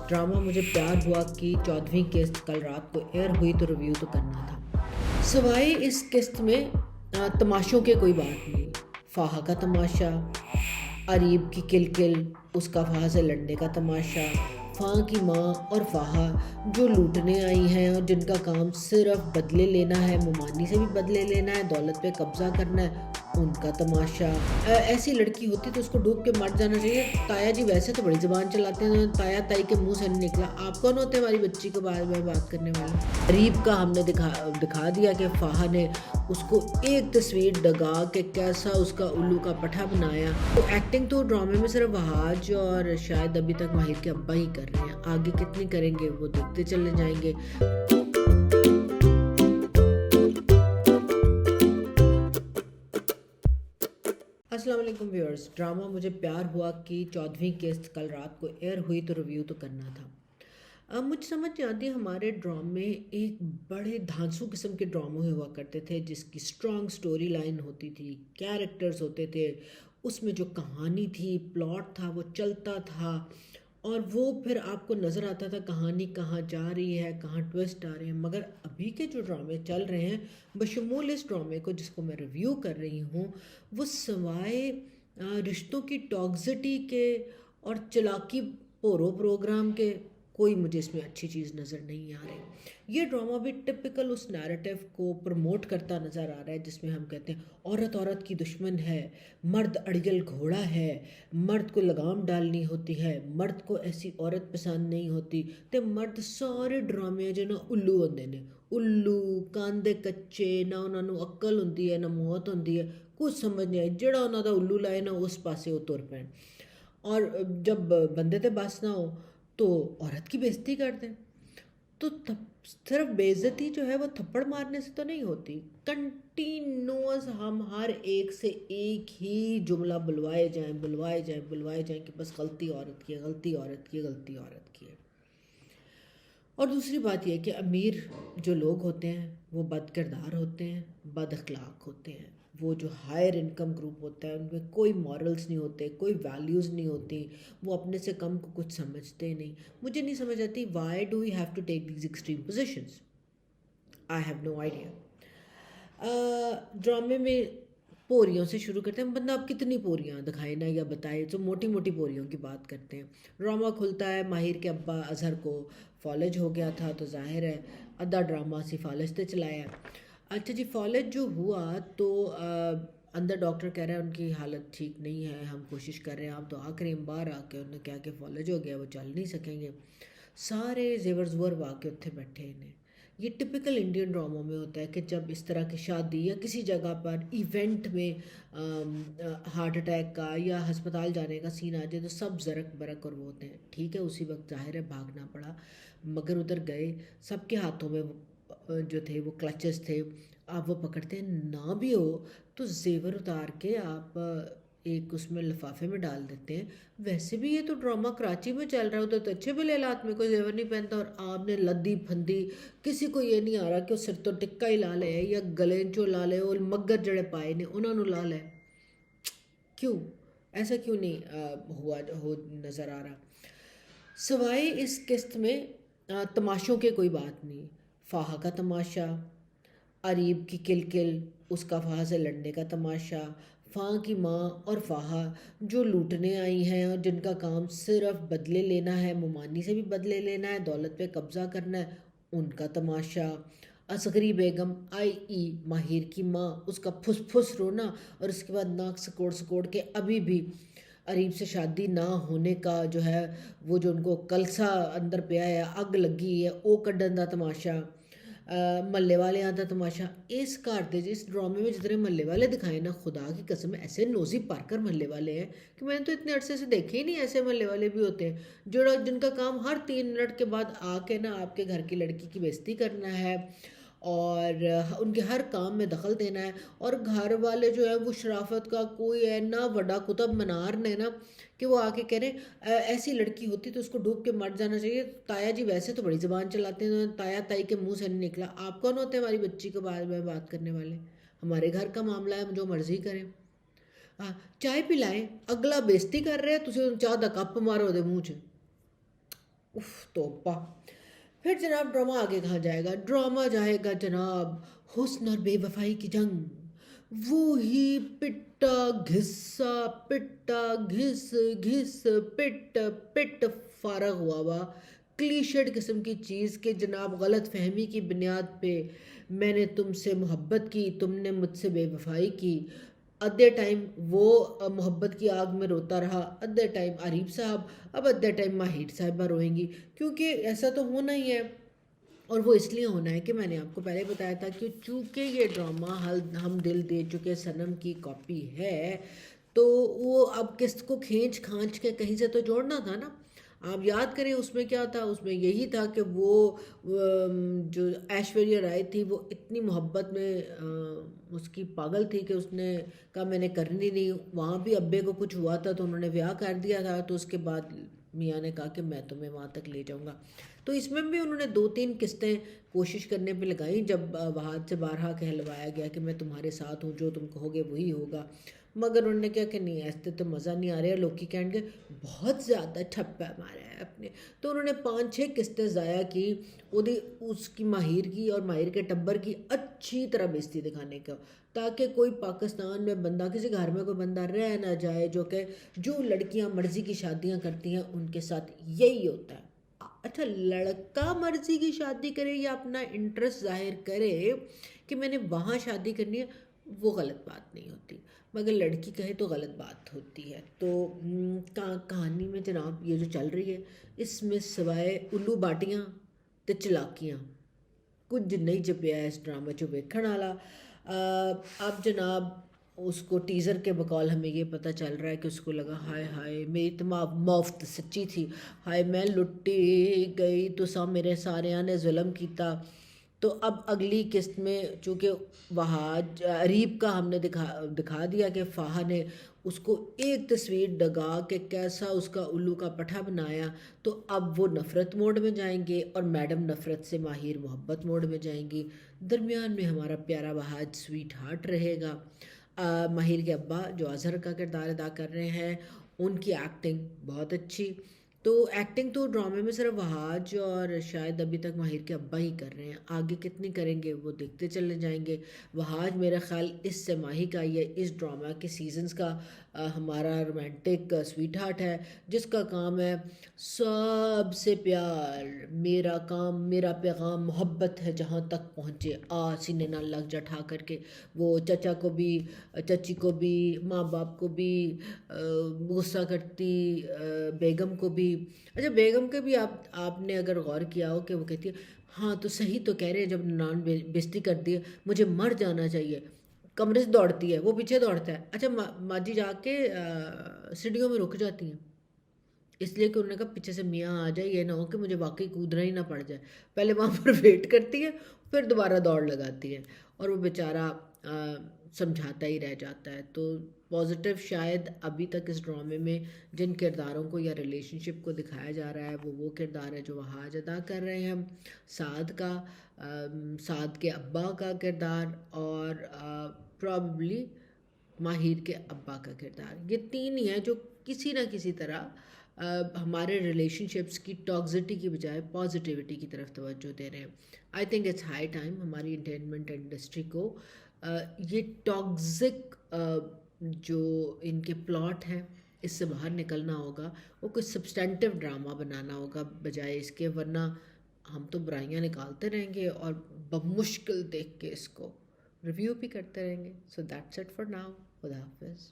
Drama मुझे प्यार हुआ की 14वीं किस्त कल रात को एयर हुई तो रिव्यू तो करना था। सवाए इस किस्त में तमाशों के कोई बात नहीं। फाहा का तमाशा, अरीब की किलकिल, उसका फाहा से लड़ने का तमाशा, फाहा की माँ और फाहा जो लूटने आई हैं और जिनका काम सिर्फ बदले लेना है, मुमानी से भी बदले लेना है, दौलत पे कब्जा करना है, उनका तमाशा। ऐसी लड़की होती तो उसको डूब के मर जाना चाहिए। ताया जी वैसे तो बड़ी ज़बान चलाते हैं, ताया ताई के मुंह से नहीं निकला। आप कौन होते हैं हमारी बच्ची के बारे में बात करने वाले? अरीब का हमने दिखा दिया कि फाहा ने उसको एक तस्वीर डगा के कैसा उसका उल्लू का पठा बनाया। तो एक्टिंग तो ड्रामे में सिर्फ वहाज और शायद अभी तक माहिर के अब्बा ही कर रहे हैं, आगे कितनी करेंगे वो देखते चले जाएंगे। अस्सलाम वालेकुम व्यूअर्स, ड्रामा मुझे प्यार हुआ कि 14वीं किस्त कल रात को एयर हुई तो रिव्यू तो करना था। अब मुझे समझ नहीं आती, हमारे ड्रामे एक बड़े धांसू किस्म के ड्रामे हुआ करते थे जिसकी स्ट्रॉन्ग स्टोरी लाइन होती थी, कैरेक्टर्स होते थे, उसमें जो कहानी थी, प्लॉट था वो चलता था और वो फिर आपको नज़र आता था कहानी कहाँ जा रही है, कहाँ ट्विस्ट आ रहे हैं। मगर अभी के जो ड्रामे चल रहे हैं, बशमूल इस ड्रामे को जिसको मैं रिव्यू कर रही हूँ, वो सवाए रिश्तों की टॉक्सिटी के और चलाकी पोरो प्रोग्राम के कोई मुझे इसमें अच्छी चीज़ नज़र नहीं आ रही। ये ड्रामा भी टिपिकल उस नैरेटिव को प्रमोट करता नज़र आ रहा है जिसमें हम कहते हैं औरत औरत की दुश्मन है, मर्द अड़ियल घोड़ा है, मर्द को लगाम डालनी होती है, मर्द को ऐसी औरत पसंद नहीं होती। तो मर्द सारे ड्रामे जो ना उल्लू होंगे ने, उल्लू कांदे कच्चे, ना उन्होंने अक्ल होंदी है ना मौत होंदी है, कुछ समझ नहीं आई, जड़ा उन्हों का उल्लू लाए ना उस पासे वो तुर पैन। और जब बंदे ते बस ना हो तो औरत की बेइज्जती कर दें। तो सिर्फ बेइज्जती जो है वो थप्पड़ मारने से तो नहीं होती, कंटिन्यूअस हम हर एक से एक ही जुमला बुलवाए जाएं बुलवाए जाएं बुलवाए जाएं कि बस गलती औरत की है, गलती औरत की है, गलती औरत की है। और दूसरी बात यह कि अमीर जो लोग होते हैं वो बद किरदार होते हैं, बद अखलाक होते हैं। वो जो हायर इनकम ग्रुप होता है उनमें कोई मॉरल्स नहीं होते, कोई वैल्यूज़ नहीं होती, वो अपने से कम को कुछ समझते नहीं। मुझे नहीं समझ आती why do we have to take these extreme positions. I have no idea. ड्रामे में पोरियों से शुरू करते हैं। बंदा आप कितनी पोरियाँ दिखाए ना या बताए, जो मोटी मोटी पोरियों की बात करते हैं। ड्रामा खुलता है, माहिर के अब्बा अजहर को फॉलेज हो गया था, तो जाहिर है अद्धा ड्रामा सी फॉलेज से चलाया। अच्छा जी, फॉलेज जो हुआ तो अंदर डॉक्टर कह रहा है उनकी हालत ठीक नहीं है, हम कोशिश कर रहे हैं, आप दुआ करें। बाहर आके उन्होंने कहा कि फॉलेज हो गया, वो चल नहीं सकेंगे। सारे जेवर जुवर वाके उत्थे बैठे इन्हें। ये टिपिकल इंडियन ड्रामों में होता है कि जब इस तरह की शादी या किसी जगह पर इवेंट में हार्ट अटैक का या हस्पताल जाने का सीन आ जाए तो सब ज़रक बरक और वो होते हैं। ठीक है, उसी वक्त जाहिर है भागना पड़ा, मगर उधर गए, सबके हाथों में जो थे वो क्लचेस थे। आप वो पकड़ते हैं ना भी हो तो जेवर उतार के आप एक उसमें लिफाफे में डाल देते हैं। वैसे भी ये तो ड्रामा कराची में चल रहा होता तो अच्छे भले हालात में कोई जेवर नहीं पहनता, और आपने लद्दी फंदी, किसी को ये नहीं आ रहा कि वो सिर तो टिक्का ही ला ले या गले चो ला ले, और मगर जड़े पाए ने उन्होंने ला ले। क्यों ऐसा क्यों नहीं हुआ हो नज़र आ रहा? सवाए इस किस्त में तमाशों के कोई बात नहीं। फाहा का तमाशा, अरीब की किलकिल, उसका फाहा से लड़ने का तमाशा, फाहा की माँ और फाहा जो लूटने आई हैं और जिनका काम सिर्फ बदले लेना है, मुमानी से भी बदले लेना है, दौलत पे कब्जा करना है, उनका तमाशा। असगरी बेगम आई माहिर की माँ, उसका फुस फुस रोना और उसके बाद नाक सकोड़ सकोड़ के अभी भी अरीब से शादी ना होने का जो है वो जो उनको कलसा अंदर पिया है, अग लगी है, वो कड्डन का तमाशा, मल्ले वाले आता तमाशा। इस घर दे इस ड्रामे में जितने मल्ले वाले दिखाए ना, खुदा की कसम ऐसे नोजी पारकर मल्ले वाले हैं कि मैंने तो इतने अरसे से देखे ही नहीं। ऐसे मल्ले वाले भी होते हैं जो जिनका काम हर 3 मिनट के बाद आके ना आपके घर की लड़की की बेइज्जती करना है और उनके हर काम में दखल देना है। और घर वाले जो है वो शराफत का कोई है ना, बड़ा कुतुब मीनार ने ना कि वो आके कह रहे ऐसी लड़की होती तो उसको डूब के मर जाना चाहिए। ताया जी वैसे तो बड़ी ज़बान चलाते हैं, ताया ताई के मुंह से नहीं निकला। आप कौन होते हैं हमारी बच्ची के बारे में बात करने वाले? हमारे घर का मामला है, जो मर्जी करें। चाय पिलाएं, अगला बेइज्जती कर रहे हैं, तुम चाह का कप मारो दे मुँह च। उफ तौबा। फिर जनाब ड्रामा आगे कहाँ जाएगा? ड्रामा जाएगा जनाब हुस्न और बेवफाई की जंग। वो ही पिट्टा घिस घिस पिट पिट फारग हुआ क्लीशेड किस्म की चीज़ के जनाब गलत फहमी की बुनियाद पे मैंने तुमसे मोहब्बत की, तुमने मुझसे बेवफाई की। अदे टाइम वो मोहब्बत की आग में रोता रहा, अदे टाइम आरिफ साहब, अब अदे टाइम माहिर साहिबा रोएंगी, क्योंकि ऐसा तो होना ही है। और वो इसलिए होना है कि मैंने आपको पहले बताया था कि चूँकि ये ड्रामा हम दिल दे चुके सनम की कॉपी है, तो वो अब किस्त को खींच खांच के कहीं से तो जोड़ना था ना। आप याद करें उसमें क्या था, उसमें यही था कि वो जो ऐश्वर्या राय थी वो इतनी मोहब्बत में उसकी पागल थी कि उसने कहा मैंने करनी नहीं। वहाँ भी अब्बे को कुछ हुआ था तो उन्होंने ब्याह कर दिया था, तो उसके बाद मियाँ ने कहा कि मैं तुम्हें वहाँ तक ले जाऊँगा। तो इसमें भी उन्होंने 2-3 किस्तें कोशिश करने पे लगाई, जब वहाँ से बारहा कहलवाया गया कि मैं तुम्हारे साथ हूँ, जो तुम कहोगे वही होगा। मगर उन्होंने क्या कि नहीं, ऐसे तो मज़ा नहीं आ रहा, लोग की कहेंगे बहुत ज़्यादा ठप्पा मारा है अपने। तो उन्होंने 5-6 किस्तें ज़ाया की उदी उसकी माहिर की और माहिर के टब्बर की अच्छी तरह बेइज्जती दिखाने का, ताकि कोई पाकिस्तान में बंदा, किसी घर में कोई बंदा रह ना जाए जो कि जो लड़कियां मर्ज़ी की शादियां करती हैं उनके साथ यही होता है। अच्छा, लड़का मर्ज़ी की शादी करे या अपना इंटरेस्ट ज़ाहिर करे कि मैंने वहाँ शादी करनी है, वो गलत बात नहीं होती, मगर लड़की कहे तो गलत बात होती है। तो कहानी में जनाब ये जो चल रही है, इसमें सिवाय उल्लू बाटियाँ ते चलाकियाँ कुछ नहीं जपिया है इस ड्रामा चो वेखण वाला। अब जनाब उसको टीज़र के बकौल हमें ये पता चल रहा है कि उसको लगा हाय हाय मेरी तो मुफ्त सच्ची थी, हाय मैं लुट्टी गई तो सब मेरे सारे ने जुल्म किया। तो अब अगली किस्त में चूँकि वहाँ अरीब का हमने दिखा दिया कि फ़ाहा ने उसको एक तस्वीर डगा के कैसा उसका उल्लू का पठा बनाया, तो अब वो नफ़रत मोड में जाएंगे और मैडम नफ़रत से माहिर मोहब्बत मोड में जाएंगी। दरमियान में हमारा प्यारा वहाज स्वीट हार्ट रहेगा। माहिर के अब्बा जो अजहर का किरदार अदा कर रहे हैं, उनकी एक्टिंग बहुत अच्छी। तो एक्टिंग तो ड्रामे में सिर्फ वहाज और शायद अभी तक माहिर के अब्बा ही कर रहे हैं, आगे कितनी करेंगे वो देखते चले जाएंगे। वहाज मेरा ख्याल इस समाही का या इस ड्रामा के सीजन्स का हमारा रोमांटिक स्वीट हार्ट है, जिसका काम है सबसे प्यार, मेरा काम मेरा पैगाम मोहब्बत है जहाँ तक पहुँचे, सीने ना लग जा ठा करके वो चचा को भी चची को भी माँ बाप को भी गुस्सा करती, बेगम को भी। अच्छा, बेगम के भी आपने अगर गौर किया हो कि वो कहती है हाँ तो सही तो कह रहे हैं, जब नान बेइज्जती कर दी है मुझे मर जाना चाहिए, कमरे से दौड़ती है, वो पीछे दौड़ता है। अच्छा, माँ जी जाके सीढ़ियों में रुक जाती हैं, इसलिए कि उन्होंने कहा पीछे से मियाँ आ जाए, ये ना हो कि मुझे वाकई कूदना ही ना पड़ जाए। पहले वहाँ पर वेट करती है, फिर दोबारा दौड़ लगाती है, और वो बेचारा समझाता ही रह जाता है। तो पॉजिटिव शायद अभी तक इस ड्रामे में जिन किरदारों को या रिलेशनशिप को दिखाया जा रहा है वो किरदार है जो वहाज अदा कर रहे हैं। साद का साद के अब्बा का किरदार और प्रॉब्ली माहिर के अब्बा का किरदार, ये तीन ही हैं जो किसी ना किसी तरह हमारे रिलेशनशिप्स की टॉक्सिटी की बजाय पॉजिटिविटी की तरफ तवज्जो दे रहे हैं। I think it's high time हमारी एंटरटेनमेंट इंडस्ट्री को ये टॉक्सिक जो इनके प्लॉट हैं इससे बाहर निकलना होगा, वो कुछ सब्सटेंटिव ड्रामा बनाना होगा बजाय इसके, वरना हम तो बुराइयां निकालते रहेंगे और बमुश्किल देख के इसको रिव्यू भी करते रहेंगे। So that's it for now, खुदा हाफिज़।